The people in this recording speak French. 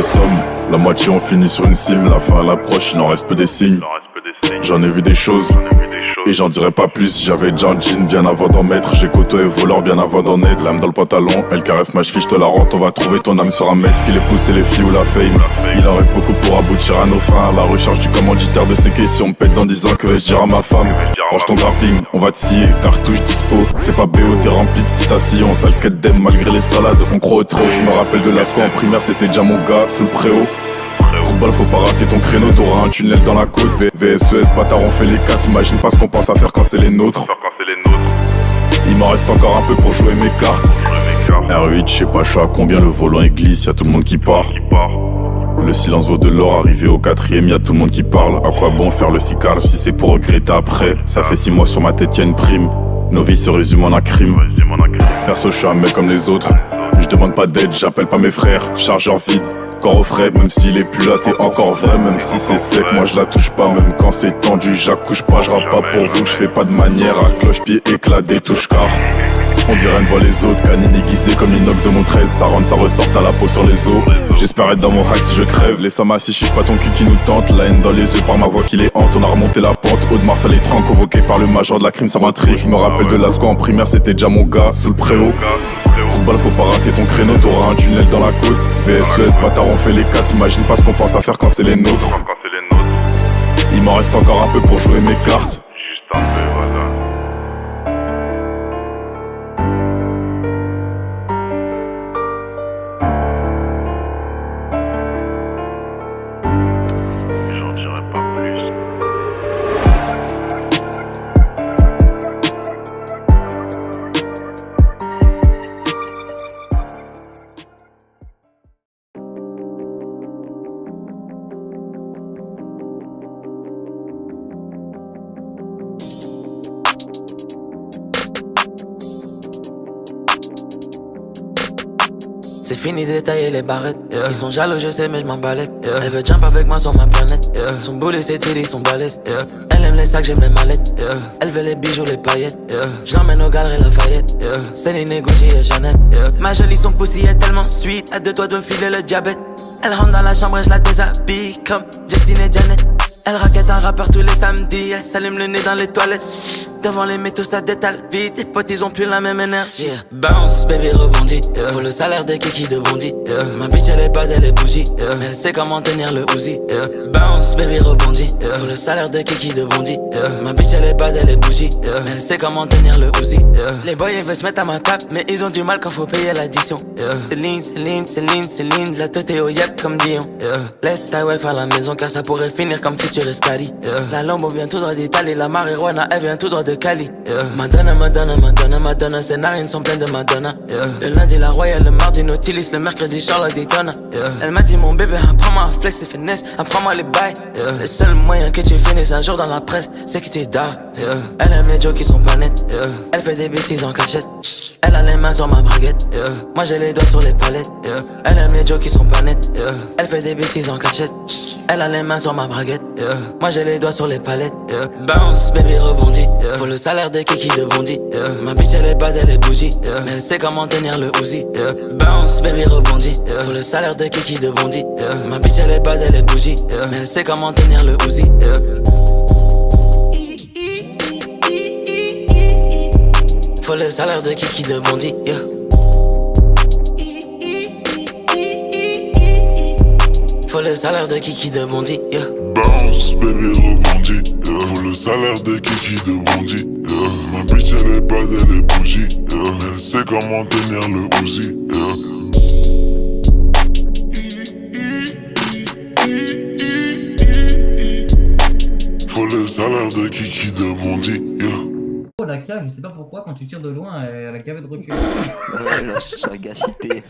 des sommes. La moitié on finit sur une cime. La fin à l'approche, il n'en reste peu des signes. J'en ai vu des choses et j'en dirai pas plus. J'avais déjà un jean bien avant d'en mettre. J'ai côtoyé voleur bien avant d'en être. L'âme dans le pantalon, elle caresse ma cheville, je te la rends. On va trouver ton âme sur un mètre. Ce qui les pousse c'est les filles ou la fame. Il en reste beaucoup pour aboutir à nos fins. À la recherche du commanditaire de ces questions. Me pète dans 10 ans, que vais-je dire à ma femme? Range ton grappling, on va te scier. Cartouche dispo, c'est pas BO, t'es rempli de citations. Sale quête d'aime malgré les salades, on croit au trop. Je me rappelle de l'asco en primaire, c'était déjà mon gars sous le préau. Trop de balles, faut pas rater ton créneau, t'auras un tunnel dans la côte. VSES, bâtard, on fait les 4, imagine pas ce qu'on pense à faire quand c'est les nôtres. Il m'en reste encore un peu pour jouer mes cartes. R8, je sais pas, je suis à combien, le volant est glisse, y'a tout le monde qui part. Le silence vaut de l'or, arrivé au 4ème, y'a tout le monde qui parle. À quoi bon faire le sicard si c'est pour regretter après? Ça fait 6 mois sur ma tête, y'a une prime. Nos vies se résument en un crime. Perso, je suis un mec comme les autres. Je demande pas d'aide, j'appelle pas mes frères. Chargeur vide, corps au frais. Même s'il est plus là, t'es encore vrai. Même si c'est sec, moi je la touche pas. Même quand c'est tendu, j'accouche pas. Je rappe pas pour vous, je fais pas de manière. À cloche-pied éclat des touches car on dirait ne voit les autres. Canine aiguisé comme l'inox de mon 13. Ça rentre, ça ressort à la peau sur les os. J'espère être dans mon hack si je crève. Les samassis, chiche pas ton cul qui nous tente. La haine dans les yeux par ma voix qui les hante. On a remonté la pente, haut de Mars à l'étrange. Convoqué par le major de la crime, ça m'intrigue. Je me rappelle de l'asco en primaire, c'était déjà mon gars sous le préau. Trop de balles, faut pas rater ton créneau, t'auras un tunnel dans la côte. VSES, bâtard, on fait les 4, imagine pas ce qu'on pense à faire quand c'est les nôtres. Il m'en reste encore un peu pour jouer mes cartes. Juste un peu, voilà. J'en dirai pas plus. C'est fini de tailler les barrettes, Ils sont jaloux, je sais, mais je m'en balèque, Elle veut jump avec moi sur ma planète, Son boulet, c'est titty, son balèze, Elle aime les sacs, j'aime les mallettes, Elle veut les bijoux, les paillettes, Je l'emmène aux galeries Lafayette, Céline et Gucci et Jeannette, Ma jolie, son pussy est tellement sweet, à 2 doigts de me filer le diabète. Elle rentre dans la chambre et je la déshabille comme Justine et Janet. Elle raquette un rappeur tous les samedis, elle s'allume le nez dans les toilettes. Devant les métaux ça détale vite, les potes ils ont plus la même énergie. Bounce baby rebondit, Faut le salaire de Kiki de Bondy, Ma bitch elle est bad, elle est bougie, Mais elle sait comment tenir le Uzi, Bounce baby rebondit, Faut le salaire de Kiki de Bondy, Ma bitch elle est bad, elle est bougie, Mais elle sait comment tenir le Uzi, Les boys ils veulent se mettre à ma table, mais ils ont du mal quand faut payer l'addition, Céline, Céline, Céline, Céline, la tête est au yak comme Dion, Laisse ta wife à la maison car ça pourrait finir comme Futur Escali, La Lambo vient tout droit d'Italie, la marijuana elle vient tout droit de Cali, Madonna, Madonna, Madonna, Madonna, ses narines sont pleines de Madonna, Le lundi la Royale, le mardi Nautilus, le mercredi Charlotte Daytona, Elle m'a dit mon bébé, apprends-moi à flex et finesse, apprends-moi les bails, Le seul moyen que tu finisses un jour dans la presse, c'est que tu dors, Elle aime les jokes qui sont pas nets, Elle fait des bêtises en cachette, Elle a les mains sur ma braguette, Moi j'ai les doigts sur les palettes, Elle aime les jokes qui sont pas nets, Elle fait des bêtises en cachette, Elle a les mains sur ma braguette, Moi j'ai les doigts sur les palettes, Bounce baby rebondit, Faut le salaire de Kiki de Bondy, Ma bitch elle est bad, elle est bougie, Mais elle sait comment tenir le Uzi, Bounce baby rebondit, Faut le salaire de Kiki de Bondy, Ma bitch elle est bad, elle est bougie, Mais elle sait comment tenir le Uzi, Faut le salaire de Kiki de Bondy, Faut le salaire de Kiki de Bondy, Bounce, baby, rebondit, Faut le salaire de Kiki de Bondy, Ma bitch elle est bad, elle est bougie, Mais elle sait comment tenir le Uzi, Faut le salaire de Kiki de Bondy, Oh, la cave, je sais pas pourquoi, quand tu tires de loin, la cave est de recul. La sagacité.